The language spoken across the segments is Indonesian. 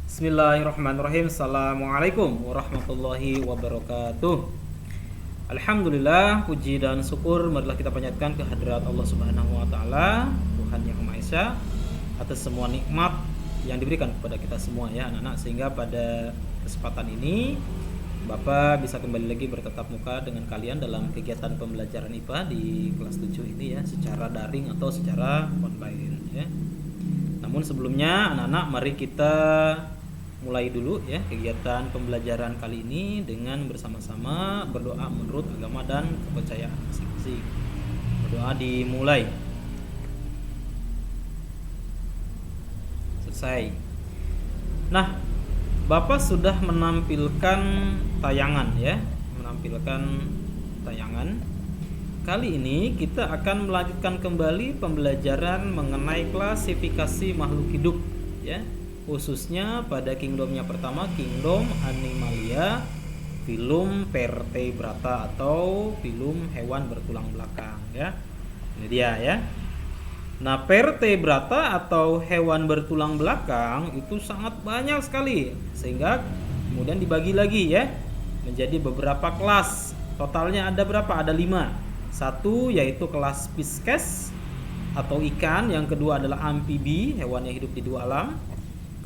Bismillahirrahmanirrahim. Assalamualaikum warahmatullahi wabarakatuh. Alhamdulillah, puji dan syukur marilah kita panjatkan kehadirat Allah Subhanahu wa taala, Tuhan yang Maha Esa, atas semua nikmat yang diberikan kepada kita semua ya anak-anak, sehingga pada kesempatan ini Bapak bisa kembali lagi bertatap muka dengan kalian dalam kegiatan pembelajaran IPA di kelas 7 ini ya, secara daring atau secara online ya. Namun sebelumnya anak-anak, mari kita mulai dulu ya kegiatan pembelajaran kali ini dengan bersama-sama berdoa menurut agama dan kepercayaan masing-masing. Berdoa dimulai. Selesai. Nah, Bapak sudah menampilkan tayangan ya, menampilkan tayangan. Kali ini kita akan melanjutkan kembali pembelajaran mengenai klasifikasi makhluk hidup ya, khususnya pada kingdomnya pertama, kingdom Animalia, filum Vertebrata atau filum hewan bertulang belakang ya. Ini dia ya. Nah, vertebrata atau hewan bertulang belakang itu sangat banyak sekali, sehingga kemudian dibagi lagi ya menjadi beberapa kelas. Totalnya ada berapa? Ada 5. Satu yaitu kelas Pisces atau ikan, yang kedua adalah amfibi, hewan yang hidup di dua alam.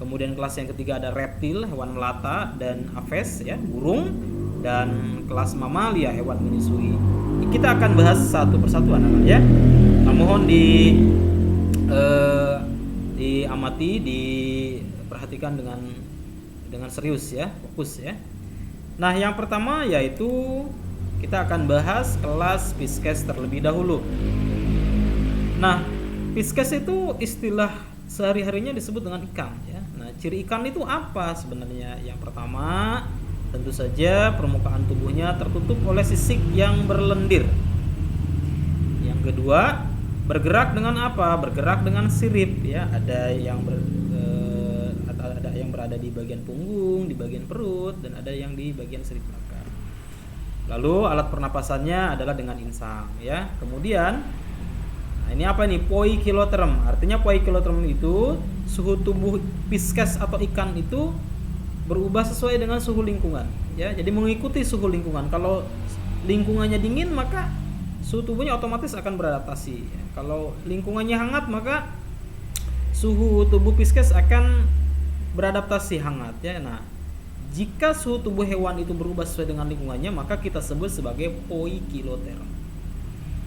Kemudian kelas yang ketiga ada reptil, hewan melata, dan aves ya, burung, dan kelas mamalia, hewan menyusui. Kita akan bahas satu persatu anak-anak ya. Nah, mohon diamati, diperhatikan dengan serius ya, fokus ya. Nah, yang pertama yaitu kita akan bahas kelas Pisces terlebih dahulu. Nah, Pisces itu istilah sehari-harinya disebut dengan ikan ya. Nah, ciri ikan itu apa sebenarnya? Yang pertama, tentu saja permukaan tubuhnya tertutup oleh sisik yang berlendir. Yang kedua, bergerak dengan apa? Bergerak dengan sirip ya. Ada yang berada di bagian punggung, di bagian perut, dan ada yang di bagian sirip belakang. Lalu alat pernapasannya adalah dengan insang ya. Kemudian ini apa nih? Poikiloterm. Artinya poikiloterm itu suhu tubuh Pisces atau ikan itu berubah sesuai dengan suhu lingkungan ya. Jadi mengikuti suhu lingkungan. Kalau lingkungannya dingin, maka suhu tubuhnya otomatis akan beradaptasi ya. Kalau lingkungannya hangat, maka suhu tubuh Pisces akan beradaptasi hangat ya. Nah, jika suhu tubuh hewan itu berubah sesuai dengan lingkungannya, maka kita sebut sebagai poikiloterm.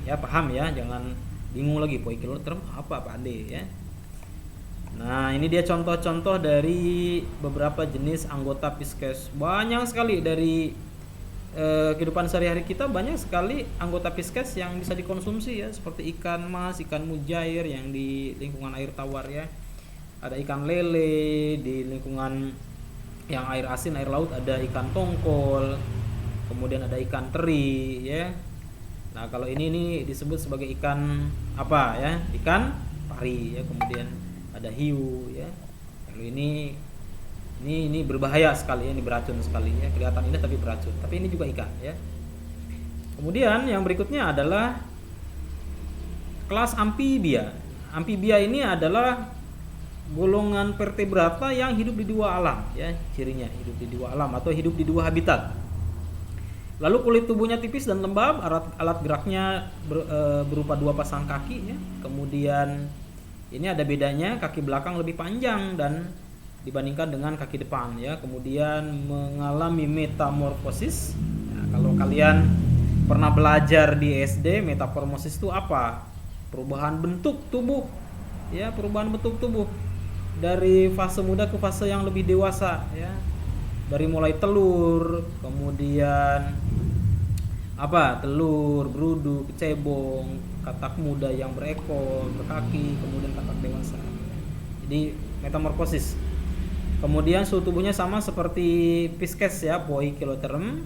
Ya, paham ya? Jangan bingung lagi, poikiloterm apa Pak Ade ya. Nah, ini dia contoh-contoh dari beberapa jenis anggota Pisces. Banyak sekali dari kehidupan sehari-hari kita, banyak sekali anggota Pisces yang bisa dikonsumsi ya, seperti ikan mas, ikan mujair yang di lingkungan air tawar ya. Ada ikan lele di lingkungan yang air asin, air laut, ada ikan tongkol. Kemudian ada ikan teri ya. Nah, kalau ini disebut sebagai ikan apa ya? Ikan pari ya. Kemudian ada hiu ya. Lalu ini berbahaya sekali ya, ini beracun sekali ya. Kelihatan indah tapi beracun. Tapi ini juga ikan ya. Kemudian yang berikutnya adalah kelas amfibia. Amfibia ini adalah golongan vertebrata yang hidup di dua alam ya. Cirinya hidup di dua alam atau hidup di dua habitat. Lalu kulit tubuhnya tipis dan lembab, alat geraknya berupa dua pasang kaki ya. Kemudian ini ada bedanya, kaki belakang lebih panjang dan dibandingkan dengan kaki depan ya. Kemudian mengalami metamorfosis. Nah, kalau kalian pernah belajar di SD, metamorfosis itu apa? Perubahan bentuk tubuh ya, perubahan bentuk tubuh dari fase muda ke fase yang lebih dewasa ya. Dari mulai telur, kemudian telur, beruduk, cebong, katak muda yang berekor, berkaki, kemudian katak dewasa. Jadi metamorfosis. Kemudian suhu tubuhnya sama seperti Pisces ya, poikiloterm.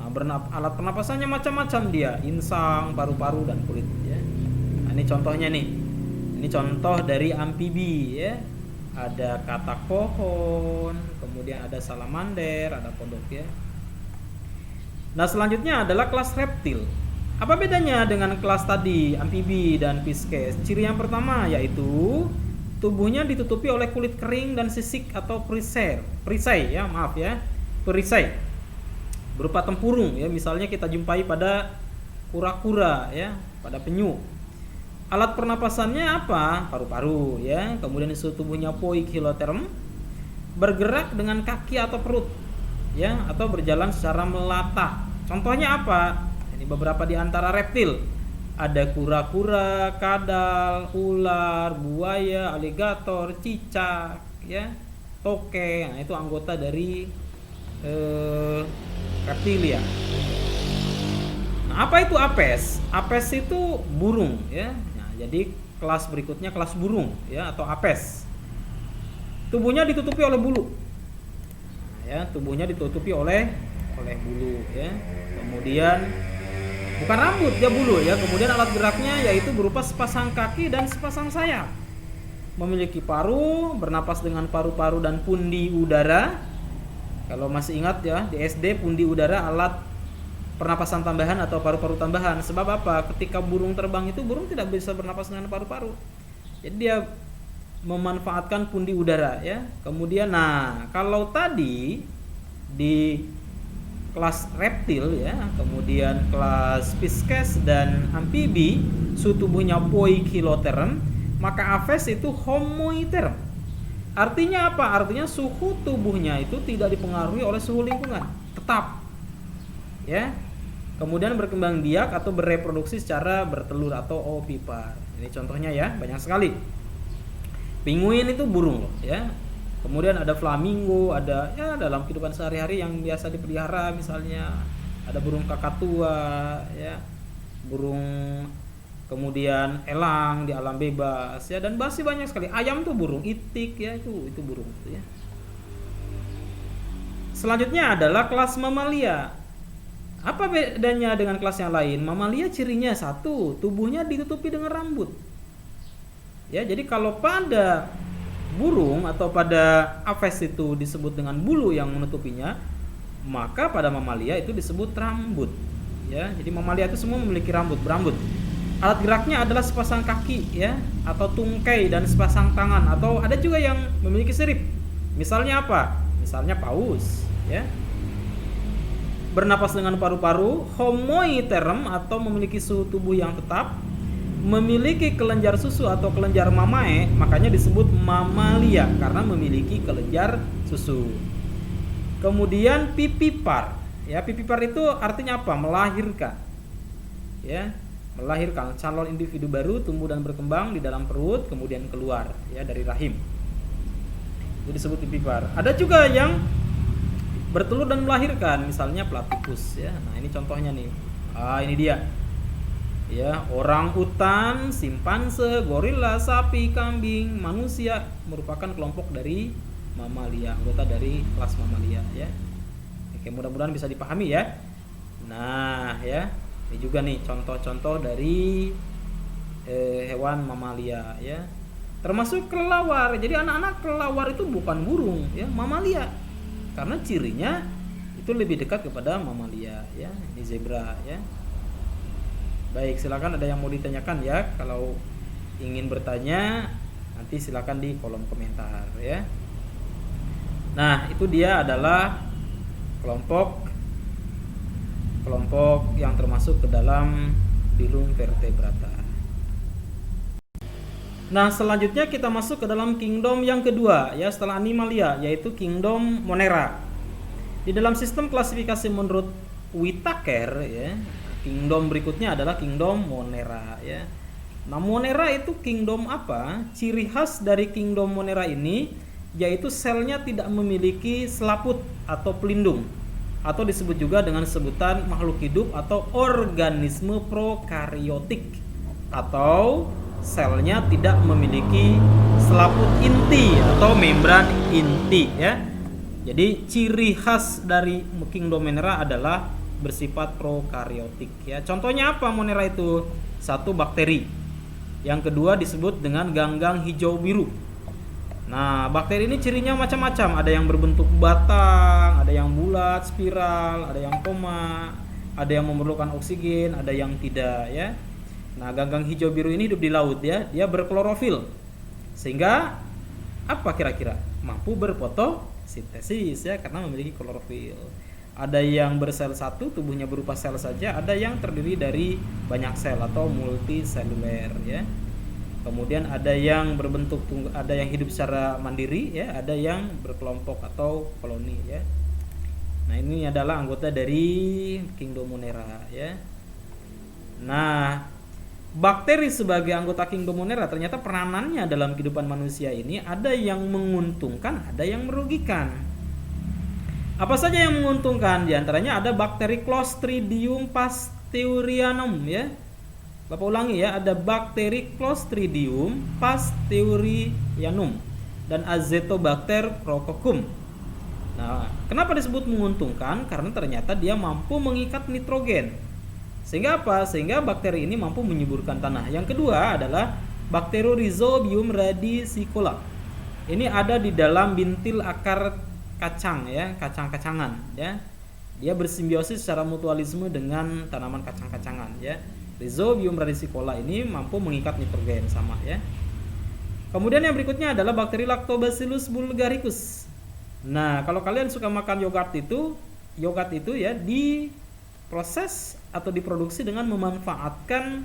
Nah, alat pernapasannya macam-macam dia, insang, paru-paru, dan kulit ya. Nah, ini contohnya nih. Ini contoh dari amfibi ya. Ada katak pohon, kemudian ada salamander, ada kodok ya. Nah, selanjutnya adalah kelas reptil. Apa bedanya dengan kelas tadi, amfibi dan Pisces? Ciri yang pertama yaitu tubuhnya ditutupi oleh kulit kering dan sisik atau perisai ya, maaf ya, perisai berupa tempurung ya, misalnya kita jumpai pada kura-kura ya, pada penyu. Alat pernapasannya apa? Paru-paru ya. Kemudian suhu tubuhnya poikiloterm, bergerak dengan kaki atau perut ya, atau berjalan secara melata. Contohnya apa? Ini beberapa di antara reptil. Ada kura-kura, kadal, ular, buaya, aligator, cicak ya, toke. Nah, itu anggota dari reptilia. Nah, apa itu apes? Apes itu burung ya. Nah, jadi kelas berikutnya kelas burung ya, atau apes. Tubuhnya ditutupi oleh bulu. Nah, ya, tubuhnya ditutupi oleh bulu ya. Kemudian bukan rambut, dia bulu ya. Kemudian alat geraknya yaitu berupa sepasang kaki dan sepasang sayap. Memiliki paru, bernapas dengan paru-paru dan pundi udara. Kalau masih ingat ya, di SD pundi udara alat pernapasan tambahan atau paru-paru tambahan. Sebab apa? Ketika burung terbang itu burung tidak bisa bernapas dengan paru-paru. Jadi dia memanfaatkan pundi udara ya. Kemudian nah, kalau tadi di kelas reptil ya, kemudian kelas Pisces dan amfibi suhu tubuhnya poikiloterm, maka Aves itu homoiterm. Artinya apa? Artinya suhu tubuhnya itu tidak dipengaruhi oleh suhu lingkungan, tetap ya. Kemudian berkembang biak atau bereproduksi secara bertelur atau ovipar. Ini contohnya ya, banyak sekali. Penguin itu burung loh ya. Kemudian ada flamingo, ada ya dalam kehidupan sehari-hari yang biasa dipelihara, misalnya ada burung kakatua ya, burung, kemudian elang di alam bebas ya, dan masih banyak sekali. Ayam tuh burung itik ya, itu burung itu ya. Selanjutnya adalah kelas mamalia. Apa bedanya dengan kelas yang lain? Mamalia cirinya satu, tubuhnya ditutupi dengan rambut. Ya, jadi kalau pada burung atau pada Aves itu disebut dengan bulu yang menutupinya, maka pada mamalia itu disebut rambut. Ya, jadi mamalia itu semua memiliki berambut. Alat geraknya adalah sepasang kaki ya, atau tungkai, dan sepasang tangan, atau ada juga yang memiliki sirip. Misalnya apa? Misalnya paus ya. Bernapas dengan paru-paru, homoiterm atau memiliki suhu tubuh yang tetap, memiliki kelenjar susu atau kelenjar mamae, makanya disebut mamalia karena memiliki kelenjar susu. Kemudian pipipar ya, pipipar itu artinya apa? Melahirkan ya, melahirkan calon individu baru tumbuh dan berkembang di dalam perut, kemudian keluar ya dari rahim, itu disebut pipipar. Ada juga yang bertelur dan melahirkan, misalnya platypus ya. Nah, ini contohnya nih. Ini dia ya, orang utan, simpanse, gorila, sapi, kambing, manusia merupakan kelompok dari mamalia, anggota dari kelas mamalia ya. Oke, mudah-mudahan bisa dipahami ya. Nah ya, ini juga nih contoh-contoh dari hewan mamalia ya, termasuk kelelawar. Jadi anak-anak kelelawar itu bukan burung ya, mamalia, karena cirinya itu lebih dekat kepada mamalia ya. Ini zebra ya. Baik, silakan ada yang mau ditanyakan ya. Kalau ingin bertanya nanti silakan di kolom komentar ya. Nah, itu dia adalah kelompok yang termasuk ke dalam filum vertebrata. Nah, selanjutnya kita masuk ke dalam kingdom yang kedua ya, setelah animalia, yaitu kingdom Monera. Di dalam sistem klasifikasi menurut Whittaker ya, kingdom berikutnya adalah kingdom Monera ya. Nah, Monera itu kingdom apa? Ciri khas dari kingdom Monera ini yaitu selnya tidak memiliki selaput atau pelindung, atau disebut juga dengan sebutan makhluk hidup atau organisme prokaryotik, atau selnya tidak memiliki selaput inti atau membran inti ya. Jadi ciri khas dari kingdom Monera adalah bersifat prokaryotik ya. Contohnya apa Monera itu? Satu, bakteri. Yang kedua disebut dengan ganggang hijau biru. Nah, bakteri ini cirinya macam-macam. Ada yang berbentuk batang, ada yang bulat, spiral, ada yang koma, ada yang memerlukan oksigen, ada yang tidak ya. Nah, ganggang hijau biru ini hidup di laut ya. Dia berklorofil. Sehingga apa kira-kira? Mampu berfotosintesis ya, karena memiliki klorofil. Ada yang bersel satu, tubuhnya berupa sel saja, ada yang terdiri dari banyak sel atau multiseluler ya. Kemudian ada yang berbentuk ada yang hidup secara mandiri ya, ada yang berkelompok atau koloni ya. Nah, ini adalah anggota dari Kingdom Monera ya. Nah, bakteri sebagai anggota Kingdom Monera ternyata peranannya dalam kehidupan manusia ini ada yang menguntungkan, ada yang merugikan. Apa saja yang menguntungkan? Di antaranya ada bakteri Clostridium pasteur ya. Bapak ulangi ya, ada bakteri Clostridium pasteur dan Azotobacter crococum. Nah, kenapa disebut menguntungkan? Karena ternyata dia mampu mengikat nitrogen. Sehingga apa? Sehingga bakteri ini mampu menyuburkan tanah. Yang kedua adalah Bacterorhizobium radicicola. Ini ada di dalam bintil akar kacang ya, kacang-kacangan ya. Dia bersimbiosis secara mutualisme dengan tanaman kacang-kacangan ya. Rhizobium radicicola ini mampu mengikat nitrogen sama ya. Kemudian yang berikutnya adalah bakteri Lactobacillus bulgaricus. Nah, kalau kalian suka makan yogurt itu ya diproses atau diproduksi dengan memanfaatkan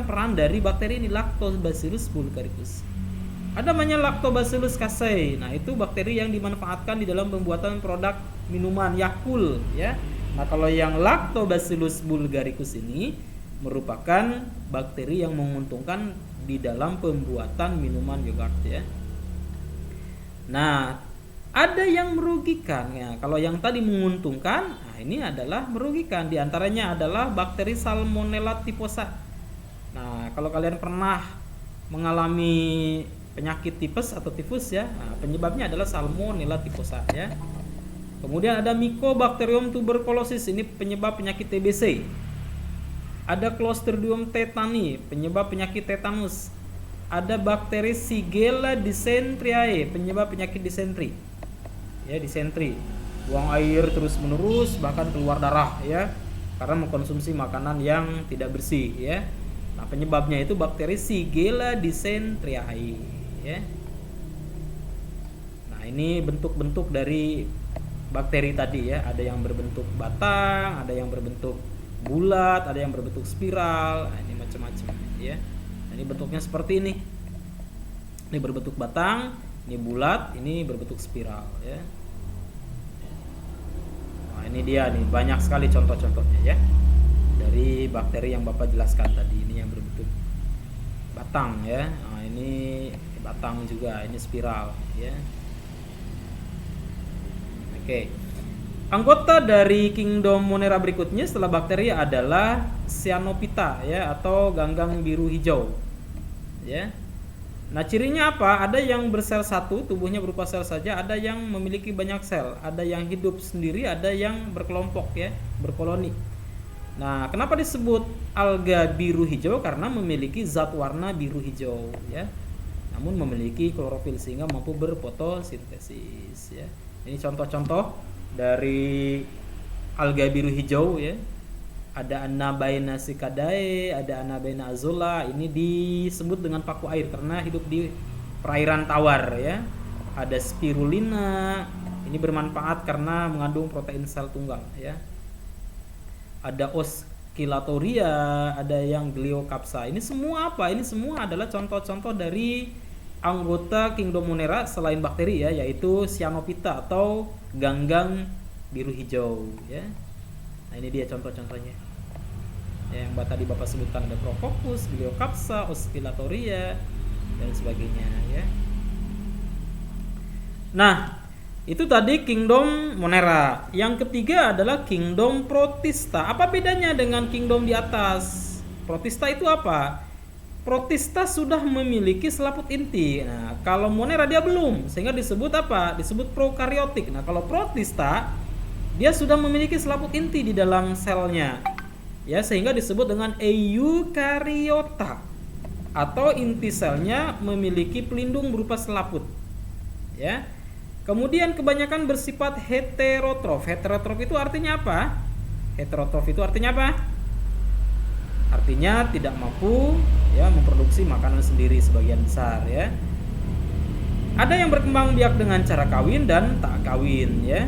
peran dari bakteri ini Lactobacillus bulgaricus. Ada namanya Lactobacillus casei. Nah, itu bakteri yang dimanfaatkan di dalam pembuatan produk minuman Yakult ya. Nah, kalau yang Lactobacillus bulgaricus ini merupakan bakteri yang menguntungkan di dalam pembuatan minuman yogurt ya. Nah, ada yang merugikan ya. Kalau yang tadi menguntungkan, nah ini adalah merugikan. Di antaranya adalah bakteri Salmonella typhosa. Nah, kalau kalian pernah mengalami penyakit tipes atau tifus ya, nah, penyebabnya adalah Salmonella typhosa ya. Kemudian ada Mycobacterium tuberculosis, ini penyebab penyakit TBC. Ada Clostridium tetani, penyebab penyakit tetanus. Ada bakteri Shigella dysenteriae, penyebab penyakit disentri. Ya, disentri. Buang air terus-menerus bahkan keluar darah ya, karena mengkonsumsi makanan yang tidak bersih ya. Nah, penyebabnya itu bakteri Shigella dysenteriae ya. Nah, ini bentuk-bentuk dari bakteri tadi ya, ada yang berbentuk batang, ada yang berbentuk bulat, ada yang berbentuk spiral. Nah, ini macam-macam ya. Nah, ini bentuknya seperti ini. Ini berbentuk batang, ini bulat, ini berbentuk spiral ya. Nah, ini dia nih, banyak sekali contoh-contohnya ya. Dari bakteri yang Bapak jelaskan tadi, ini yang berbentuk batang ya. Nah, ini batang juga, ini spiral ya. Oke. Anggota dari Kingdom Monera berikutnya setelah bakteri adalah Cyanophyta ya, atau ganggang biru hijau. Ya. Nah, cirinya apa? Ada yang bersel satu, tubuhnya berupa sel saja, ada yang memiliki banyak sel, ada yang hidup sendiri, ada yang berkelompok ya, berkoloni. Nah, kenapa disebut alga biru hijau? Karena memiliki zat warna biru hijau ya. Namun memiliki klorofil sehingga mampu berfotosintesis ya. Ini contoh-contoh dari alga biru hijau ya. Ada Anabaena cicadae, ada Anabaena azolla. Ini disebut dengan paku air karena hidup di perairan tawar ya. Ada spirulina, ini bermanfaat karena mengandung protein sel tunggal ya. Ada Oscillatoria, ada yang Gliocapsa. Ini semua apa? Ini semua adalah contoh-contoh dari anggota Kingdom Monera selain bakteri ya, yaitu Cyanophyta atau ganggang biru hijau ya. Nah, ini dia contoh-contohnya. Yang tadi Bapak sebutkan ada Crococcus, Gliocapsa, Oscillatoria dan sebagainya ya. Nah, itu tadi Kingdom Monera. Yang ketiga adalah Kingdom Protista. Apa bedanya dengan Kingdom di atas? Protista itu apa? Protista sudah memiliki selaput inti. Nah, kalau Monera dia belum, sehingga disebut apa? Disebut prokariotik. Nah, kalau Protista dia sudah memiliki selaput inti di dalam selnya. Ya, sehingga disebut dengan eukariota. Atau inti selnya memiliki pelindung berupa selaput. Ya. Kemudian kebanyakan bersifat heterotrof. Heterotrof itu artinya apa? Heterotrof itu artinya apa? artinya tidak mampu ya memproduksi makanan sendiri sebagian besar ya. Ada yang berkembang biak dengan cara kawin dan tak kawin ya.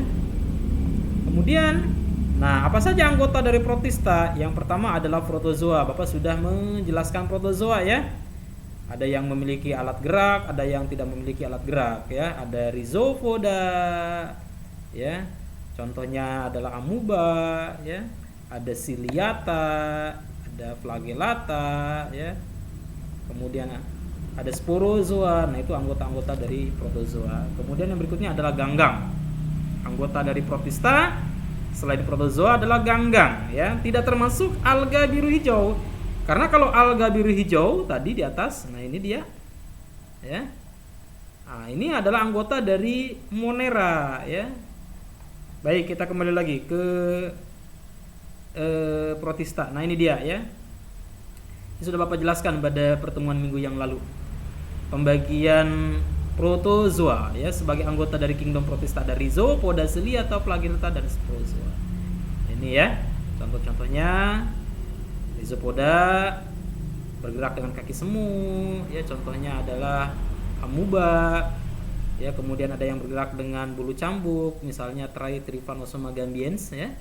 Kemudian, nah apa saja anggota dari protista? Yang pertama adalah protozoa. Bapak sudah menjelaskan protozoa ya. Ada yang memiliki alat gerak, ada yang tidak memiliki alat gerak ya. Ada rhizopoda ya. Contohnya adalah amuba ya. Ada ciliata, ada flagellata ya. Kemudian ada sporozoa. Nah, itu anggota-anggota dari protozoa. Kemudian yang berikutnya adalah ganggang. Anggota dari protista selain protozoa adalah ganggang ya, tidak termasuk alga biru hijau. Karena kalau alga biru hijau tadi di atas, nah ini dia ya. Nah, ini adalah anggota dari Monera ya. Baik, kita kembali lagi ke protista. Nah, ini dia ya. Ini sudah Bapak jelaskan pada pertemuan minggu yang lalu. Pembagian protozoa ya sebagai anggota dari kingdom protista, ada rhizopoda, ciliata, flagellata dan sporozoa. Ini ya contoh-contohnya. Rhizopoda bergerak dengan kaki semu ya, contohnya adalah amuba ya. Kemudian ada yang bergerak dengan bulu cambuk, misalnya Trypanosoma gambiens ya.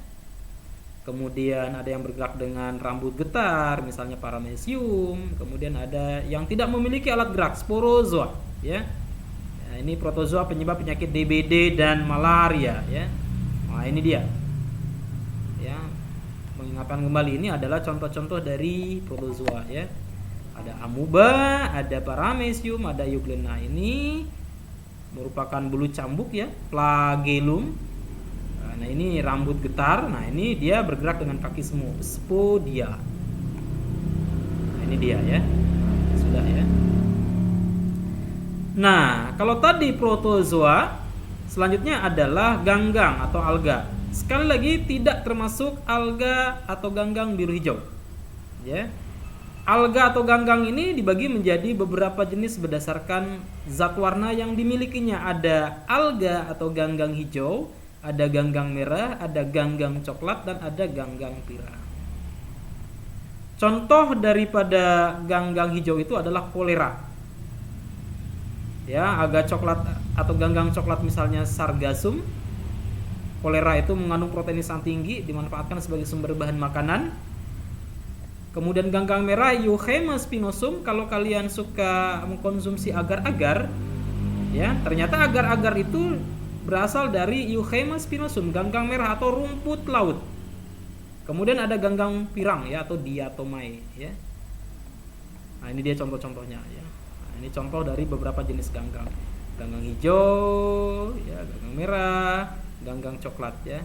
Kemudian ada yang bergerak dengan rambut getar, misalnya Paramecium. Kemudian ada yang tidak memiliki alat gerak, sporozoa ya. Nah, ini protozoa penyebab penyakit DBD dan malaria ya. Nah, ini dia ya. Mengingatkan kembali, ini adalah contoh-contoh dari protozoa ya. Ada amuba, ada Paramecium, ada Euglena. Ini merupakan bulu cambuk ya, flagellum. Nah, ini rambut getar. Nah, ini dia bergerak dengan kaki semu, spodia. Nah, ini dia ya. Sudah ya. Nah, kalau tadi protozoa, selanjutnya adalah ganggang atau alga. Sekali lagi tidak termasuk alga atau ganggang biru hijau. Ya. Alga atau ganggang ini dibagi menjadi beberapa jenis berdasarkan zat warna yang dimilikinya. Ada alga atau ganggang hijau, ada ganggang merah, ada ganggang coklat, dan ada ganggang pirang. Contoh daripada ganggang hijau itu adalah kolera. Ya, alga coklat atau ganggang coklat misalnya Sargassum. Kolera itu mengandung protein yang tinggi, dimanfaatkan sebagai sumber bahan makanan. Kemudian ganggang merah Eucheuma spinosum. Kalau kalian suka mengkonsumsi agar-agar, ya ternyata agar-agar itu berasal dari Eucheuma spinosum, ganggang merah atau rumput laut. Kemudian ada ganggang pirang ya atau Diatomae ya. Nah, ini dia contoh-contohnya ya. Nah, ini contoh dari beberapa jenis ganggang. Ganggang hijau, ya, ganggang merah, ganggang coklat ya.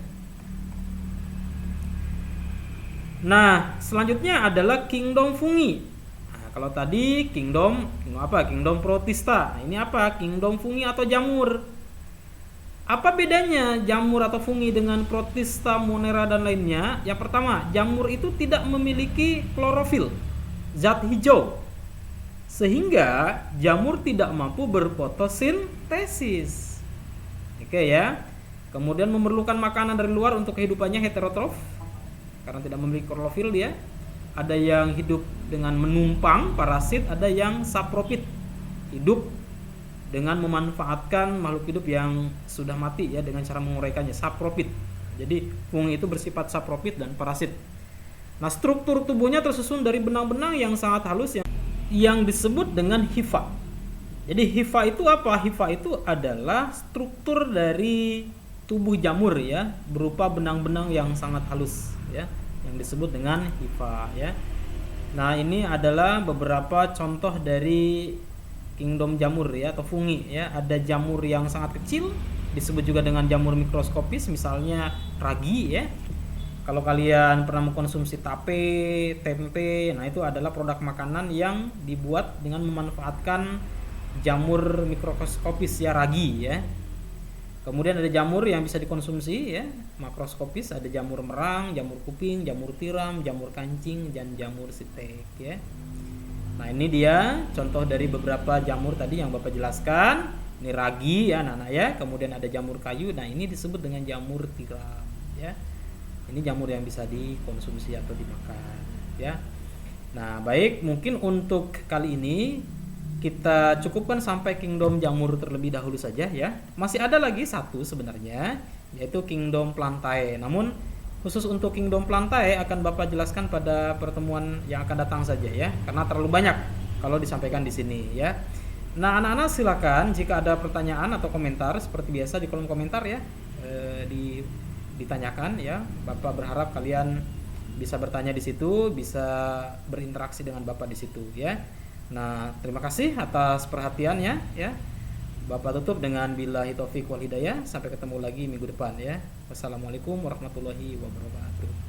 Nah, selanjutnya adalah kingdom fungi. Nah, kalau tadi kingdom apa? Kingdom protista. Nah, ini apa? Kingdom fungi atau jamur. Apa bedanya jamur atau fungi dengan protista, monera dan lainnya? Yang pertama, jamur itu tidak memiliki klorofil, zat hijau. Sehingga jamur tidak mampu berfotosintesis. Oke ya. Kemudian memerlukan makanan dari luar untuk kehidupannya, heterotrof karena tidak memiliki klorofil dia. Ada yang hidup dengan menumpang, parasit, ada yang saprofit, hidup dengan memanfaatkan makhluk hidup yang sudah mati ya dengan cara menguraikannya, saprofit. Jadi fungi itu bersifat saprofit dan parasit. Nah, struktur tubuhnya tersusun dari benang-benang yang sangat halus yang disebut dengan hifa. Jadi hifa itu apa? Hifa itu adalah struktur dari tubuh jamur ya, berupa benang-benang yang sangat halus ya, yang disebut dengan hifa ya. Nah, ini adalah beberapa contoh dari kingdom jamur ya atau fungi ya. Ada jamur yang sangat kecil disebut juga dengan jamur mikroskopis, misalnya ragi ya. Kalau kalian pernah mengkonsumsi tape, tempe, nah itu adalah produk makanan yang dibuat dengan memanfaatkan jamur mikroskopis ya, ragi ya. Kemudian ada jamur yang bisa dikonsumsi ya, makroskopis, ada jamur merang, jamur kuping, jamur tiram, jamur kancing, dan jamur sitek ya. Nah, ini dia contoh dari beberapa jamur tadi yang Bapak jelaskan. Ini ragi ya anak-anak ya. Kemudian ada jamur kayu. Nah, ini disebut dengan jamur tiram ya. Ini jamur yang bisa dikonsumsi atau dimakan ya. Nah, baik, mungkin untuk kali ini kita cukupkan sampai Kingdom Jamur terlebih dahulu saja ya. Masih ada lagi satu sebenarnya, yaitu Kingdom Plantae. Namun khusus untuk Kingdom Plantae akan Bapak jelaskan pada pertemuan yang akan datang saja ya, karena terlalu banyak kalau disampaikan di sini ya. Nah, anak-anak silakan jika ada pertanyaan atau komentar seperti biasa di kolom komentar ya, ditanyakan ya. Bapak berharap kalian bisa bertanya di situ, bisa berinteraksi dengan Bapak di situ ya. Nah, terima kasih atas perhatiannya ya. Bapak tutup dengan billahi taufiq wal hidayah. Sampai ketemu lagi minggu depan ya. Wassalamualaikum warahmatullahi wabarakatuh.